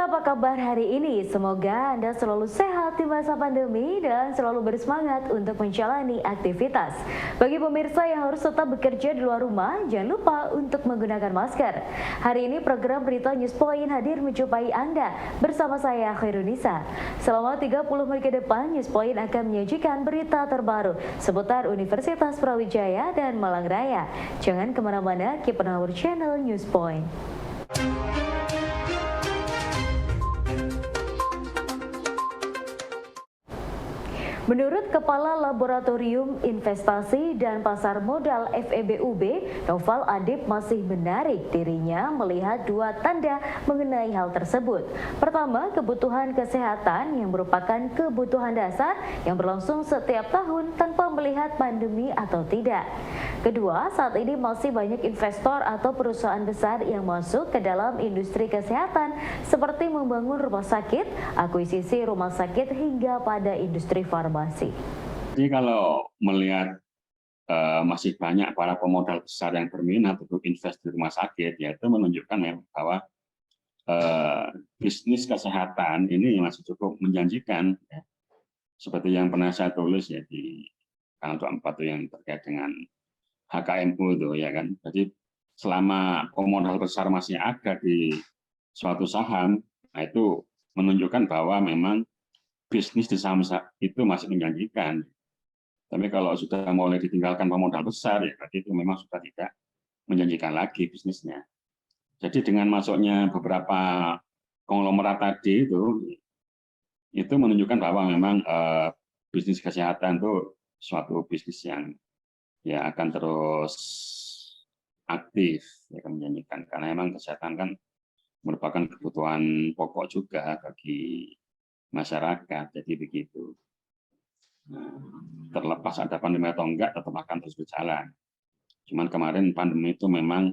apa kabar hari ini? Semoga Anda selalu sehat di masa pandemi dan selalu bersemangat untuk menjalani aktivitas. Bagi pemirsa yang harus tetap bekerja di luar rumah, jangan lupa untuk menggunakan masker. Hari ini program Berita News Point hadir menjumpai Anda bersama saya Khairunisa. Selama 30 menit ke depan, News Point akan menyajikan berita terbaru seputar Universitas Brawijaya dan Malang Raya. Jangan kemana-mana, keep on our channel News Point. Menurut Kepala Laboratorium Investasi dan Pasar Modal FEBUB, Noval Adib masih menarik dirinya melihat dua tanda mengenai hal tersebut. Pertama, kebutuhan kesehatan yang merupakan kebutuhan dasar yang berlangsung setiap tahun tanpa melihat pandemi atau tidak. Kedua, saat ini masih banyak investor atau perusahaan besar yang masuk ke dalam industri kesehatan seperti membangun rumah sakit, akuisisi rumah sakit hingga pada industri farmasi. Jadi kalau melihat masih banyak para pemodal besar yang berminat untuk invest di rumah sakit, ya itu menunjukkan bahwa bisnis kesehatan ini masih cukup menjanjikan, ya. Seperti yang pernah saya tulis ya di tanggal 24 itu yang terkait dengan HKMU itu, ya kan. Jadi selama pemodal besar masih ada di suatu saham, nah itu menunjukkan bahwa memang bisnis di saham itu masih menjanjikan. Tapi kalau sudah mulai ditinggalkan pemodal besar, ya berarti itu memang sudah tidak menjanjikan lagi bisnisnya. Jadi dengan masuknya beberapa konglomerat tadi itu menunjukkan bahwa memang bisnis kesehatan itu suatu bisnis yang ya akan terus aktif, ya, akan menjanjikan. Karena memang kesehatan kan merupakan kebutuhan pokok juga bagi masyarakat, jadi begitu. Nah, terlepas ada pandemi atau enggak, tetap akan terus berjalan. Cuman kemarin pandemi itu memang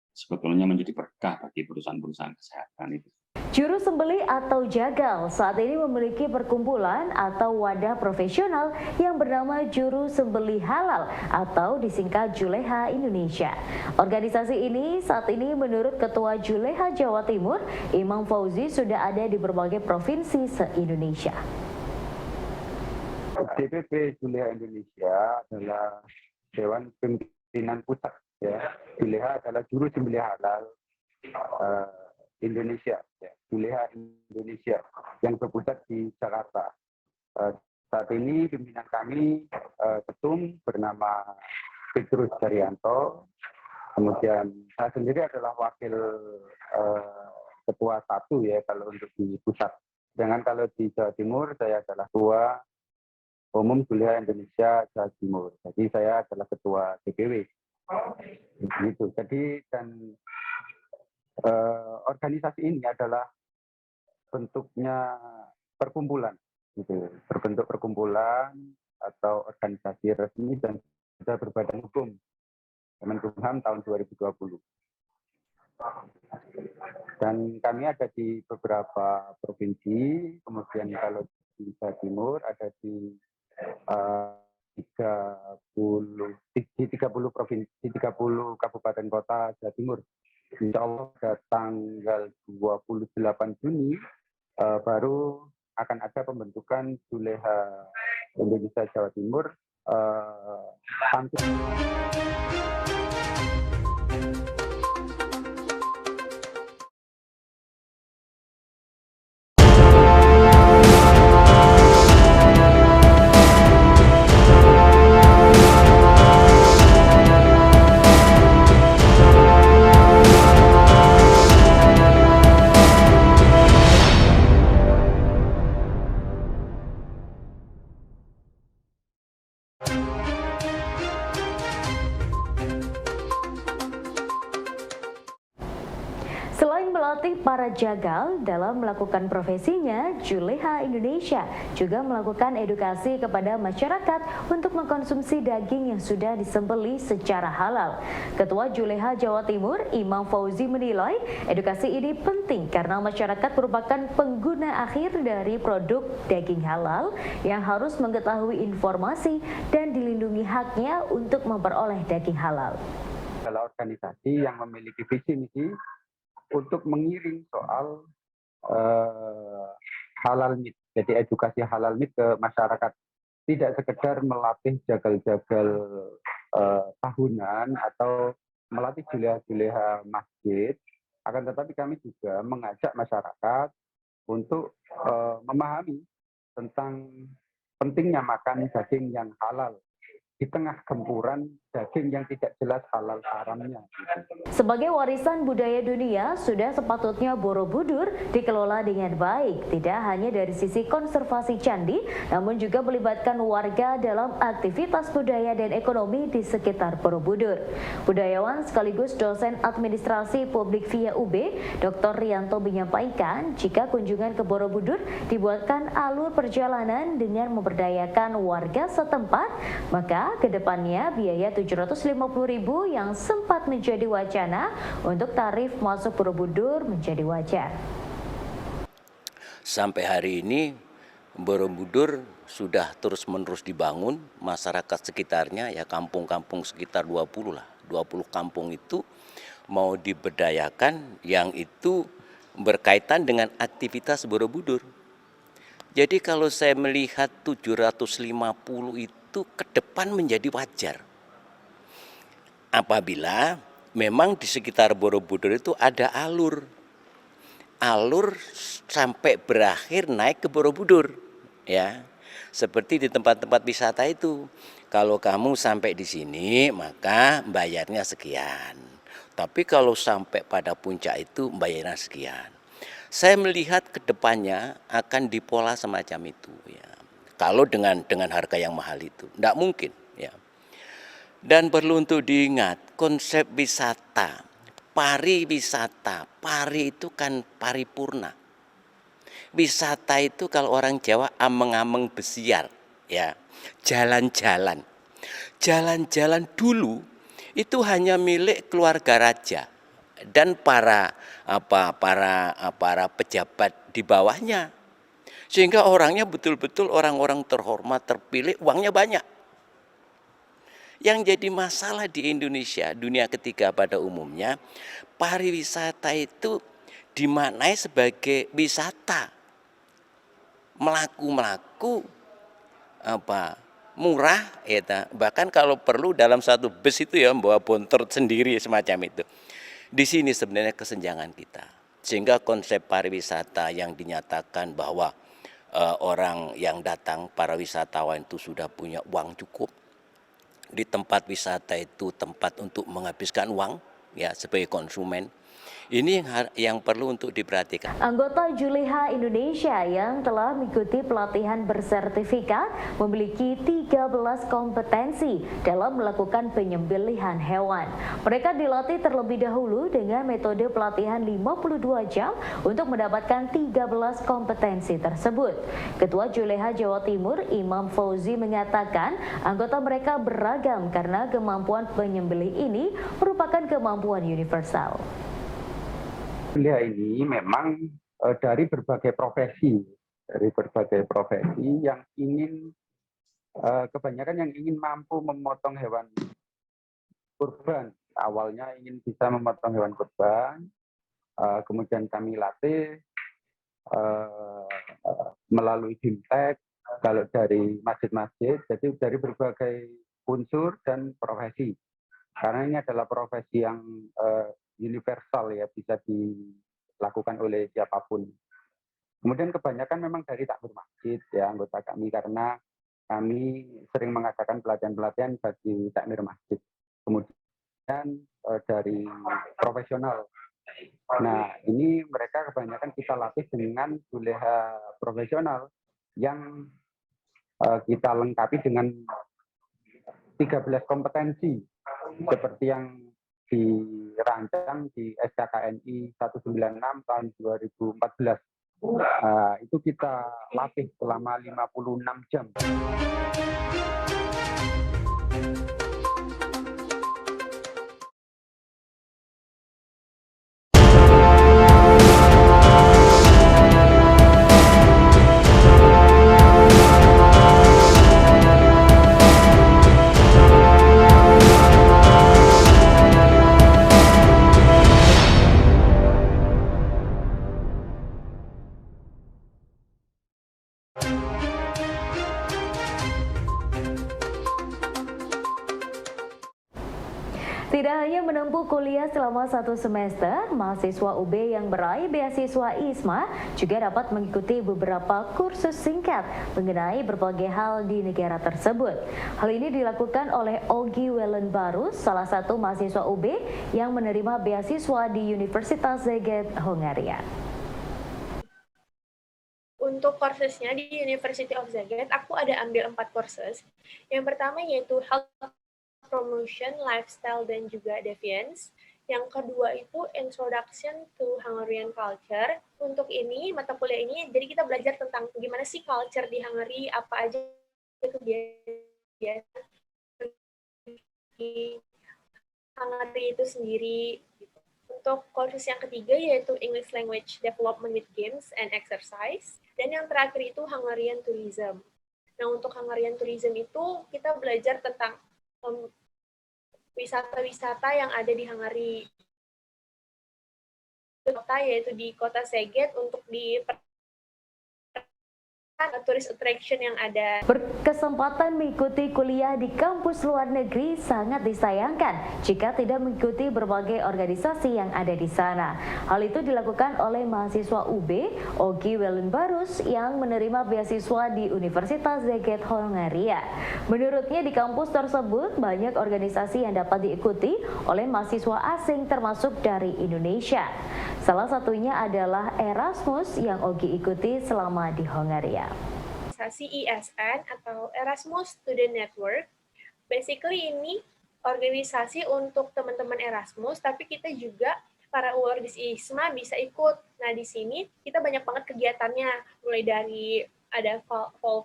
sebetulnya menjadi berkah bagi perusahaan-perusahaan kesehatan itu. Juru sembelih atau jagal saat ini memiliki perkumpulan atau wadah profesional yang bernama Juru Sembelih Halal atau disingkat Juleha Indonesia. Organisasi ini saat ini menurut Ketua Juleha Jawa Timur, Imam Fauzi, sudah ada di berbagai provinsi se-Indonesia. DPP Juleha Indonesia adalah Dewan Pimpinan Pusat, ya. Juleha adalah Juru Sembelih Halal Indonesia, ya. Juleha Indonesia yang berpusat di Jakarta. Saat ini pimpinan kami ketum bernama Petrus Daryanto, kemudian saya sendiri adalah wakil ketua 1, ya, kalau untuk di pusat. Sedangkan kalau di Jawa Timur saya adalah ketua Umum Juleha Indonesia Jawa Timur. Jadi saya adalah ketua DPW. Gitu. Jadi dan organisasi ini adalah bentuknya perkumpulan, gitu. Berbentuk perkumpulan atau organisasi resmi dan sudah berbadan hukum. Kemenkumham tahun 2020. Dan kami ada di beberapa provinsi, kemudian kalau di Jawa Timur ada di 30 provinsi, 30 kabupaten kota Jawa Timur. Insya Allah pada tanggal 28 Juni baru akan ada pembentukan Juleha Indonesia Jawa Timur. Selain melatih para jagal dalam melakukan profesinya, Juleha Indonesia juga melakukan edukasi kepada masyarakat untuk mengkonsumsi daging yang sudah disembelih secara halal. Ketua Juleha Jawa Timur, Imam Fauzi, menilai edukasi ini penting karena masyarakat merupakan pengguna akhir dari produk daging halal yang harus mengetahui informasi dan dilindungi haknya untuk memperoleh daging halal. Adalah organisasi yang memiliki visi misi untuk mengiring soal halal meat, jadi edukasi halal meat ke masyarakat, tidak sekedar melatih jagal-jagal tahunan atau melatih juleha-juleha masjid, akan tetapi kami juga mengajak masyarakat untuk memahami tentang pentingnya makan daging yang halal di tengah gempuran daging yang tidak jelas halal haramnya. Sebagai warisan budaya dunia, sudah sepatutnya Borobudur dikelola dengan baik, tidak hanya dari sisi konservasi candi, namun juga melibatkan warga dalam aktivitas budaya dan ekonomi di sekitar Borobudur. Budayawan sekaligus dosen administrasi publik via UB, Dr. Rianto menyampaikan jika kunjungan ke Borobudur dibuatkan alur perjalanan dengan memberdayakan warga setempat, maka kedepannya biaya 750.000 yang sempat menjadi wacana untuk tarif masuk Borobudur menjadi wajar. Sampai hari ini Borobudur sudah terus-menerus dibangun, masyarakat sekitarnya ya kampung-kampung sekitar 20 lah. 20 kampung itu mau diberdayakan yang itu berkaitan dengan aktivitas Borobudur. Jadi kalau saya melihat 750 itu ke depan menjadi wajar. Apabila memang di sekitar Borobudur itu ada alur sampai berakhir naik ke Borobudur, ya. Seperti di tempat-tempat wisata itu. Kalau kamu sampai di sini maka bayarnya sekian. Tapi kalau sampai pada puncak itu bayarnya sekian. Saya melihat ke depannya akan dipola semacam itu, ya. Kalau dengan harga yang mahal itu, tidak mungkin, ya. Dan perlu untuk diingat konsep wisata, pariwisata, pari itu kan paripurna. Wisata itu kalau orang Jawa ameng-ameng besiar, ya, jalan-jalan. Jalan-jalan dulu itu hanya milik keluarga raja dan para pejabat di bawahnya. Sehingga orangnya betul-betul orang-orang terhormat, terpilih, uangnya banyak. Yang jadi masalah di Indonesia, dunia ketiga pada umumnya, pariwisata itu dimaknai sebagai wisata. Melaku-melaku murah, ya, bahkan kalau perlu dalam satu bus itu ya membawa bontor sendiri semacam itu. Di sini sebenarnya kesenjangan kita. Sehingga konsep pariwisata yang dinyatakan bahwa orang yang datang, para wisatawan itu sudah punya uang cukup. Di tempat wisata itu tempat untuk menghabiskan uang, ya, sebagai konsumen. Ini yang perlu untuk diperhatikan. Anggota Juleha Indonesia yang telah mengikuti pelatihan bersertifikat memiliki 13 kompetensi dalam melakukan penyembelihan hewan. Mereka dilatih terlebih dahulu dengan metode pelatihan 52 jam untuk mendapatkan 13 kompetensi tersebut. Ketua Juleha Jawa Timur, Imam Fauzi, mengatakan anggota mereka beragam karena kemampuan penyembelih ini merupakan kemampuan universal. Juleha ini memang dari berbagai profesi yang ingin kebanyakan yang ingin mampu memotong hewan kurban. Awalnya ingin bisa memotong hewan kurban, kemudian kami latih melalui bimtek, kalau dari masjid-masjid, jadi dari berbagai unsur dan profesi. Karena ini adalah profesi yang universal, ya, bisa dilakukan oleh siapapun. Kemudian kebanyakan memang dari takmir masjid, ya, anggota kami, karena kami sering mengadakan pelatihan-pelatihan bagi takmir masjid. Kemudian dari profesional. Nah, ini mereka kebanyakan kita latih dengan juleha profesional yang kita lengkapi dengan 13 kompetensi seperti yang dirancang di SKKNI 196 tahun 2014. Itu kita latih selama 56 jam. Tidak hanya menempuh kuliah selama 1 semester, mahasiswa UB yang meraih beasiswa ISMA juga dapat mengikuti beberapa kursus singkat mengenai berbagai hal di negara tersebut. Hal ini dilakukan oleh Ogi Wellenbarus, salah satu mahasiswa UB yang menerima beasiswa di Universitas Szeged, Hongaria. Untuk kursusnya di University of Szeged, aku ada ambil 4 kursus. Yang pertama yaitu Health Promotion, Lifestyle, dan juga Deviance. Yang kedua itu Introduction to Hungarian Culture. Untuk ini, mata kuliah ini, jadi kita belajar tentang gimana sih culture di Hungary, apa aja kebiasaan di Hungary itu sendiri. Untuk kursus yang ketiga yaitu English Language Development with Games and Exercise. Dan yang terakhir itu Hungarian Tourism. Nah, untuk Hungarian Tourism itu kita belajar tentang wisata-wisata yang ada di Hungary, yaitu di kota Szeged untuk di tourist attraction yang ada. Berkesempatan mengikuti kuliah di kampus luar negeri sangat disayangkan jika tidak mengikuti berbagai organisasi yang ada di sana. Hal itu dilakukan oleh mahasiswa UB, Ogi Wellenbarus, yang menerima beasiswa di Universitas Szeged, Hongaria. Menurutnya di kampus tersebut banyak organisasi yang dapat diikuti oleh mahasiswa asing termasuk dari Indonesia. Salah satunya adalah Erasmus yang Ogi ikuti selama di Hongaria. Organisasi ISN atau Erasmus Student Network. Basically ini organisasi untuk teman-teman Erasmus, tapi kita juga para awardis ISMA bisa ikut. Nah, di sini kita banyak banget kegiatannya, mulai dari ada Fall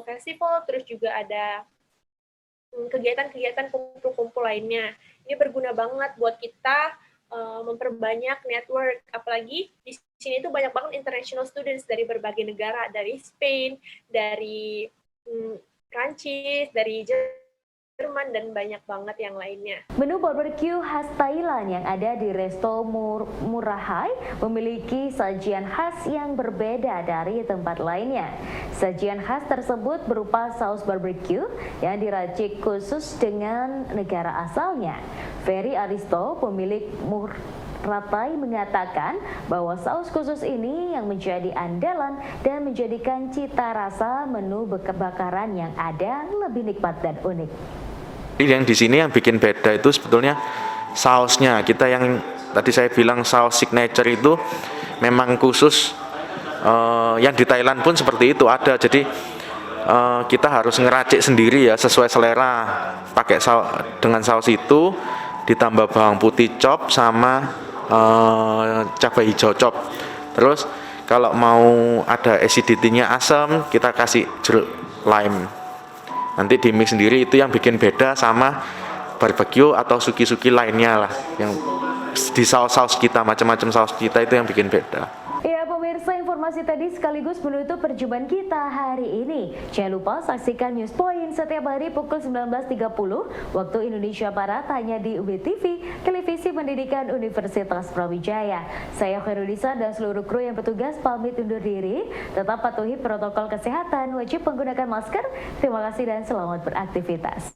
Festival, terus juga ada kegiatan-kegiatan kumpul-kumpul lainnya. Ini berguna banget buat kita memperbanyak network, apalagi di sini tuh banyak banget international students dari berbagai negara, dari Spain, dari Prancis, dari Jerman, dan banyak banget yang lainnya. Menu barbecue khas Thailand yang ada di Resto Murahai memiliki sajian khas yang berbeda dari tempat lainnya. Sajian khas tersebut berupa saus barbecue yang diracik khusus dengan negara asalnya. Ferry Aristo, pemilik Murahai, mengatakan bahwa saus khusus ini yang menjadi andalan dan menjadikan cita rasa menu bakaran yang ada lebih nikmat dan unik. Yang di sini yang bikin beda itu sebetulnya sausnya. Kita yang tadi saya bilang saus signature itu memang khusus, yang di Thailand pun seperti itu ada. Jadi kita harus ngeracik sendiri ya sesuai selera. Pakai dengan saus itu ditambah bawang putih chop sama cabai hijau chop. Terus kalau mau ada acidity-nya asam, kita kasih jeruk lime. Nanti di mix sendiri, itu yang bikin beda sama barbecue atau suki-suki lainnya lah. Yang di saus-saus kita, macam-macam saus kita itu yang bikin beda. Ya pemirsa, informasi tadi sekaligus menutup perjumpaan kita hari ini. Jangan lupa saksikan News Point setiap hari pukul 19.30 waktu Indonesia Barat hanya di UB TV, Televisi Pendidikan Universitas Brawijaya. Saya Khairulisa dan seluruh kru yang bertugas pamit undur diri. Tetap patuhi protokol kesehatan, wajib menggunakan masker. Terima kasih dan selamat beraktivitas.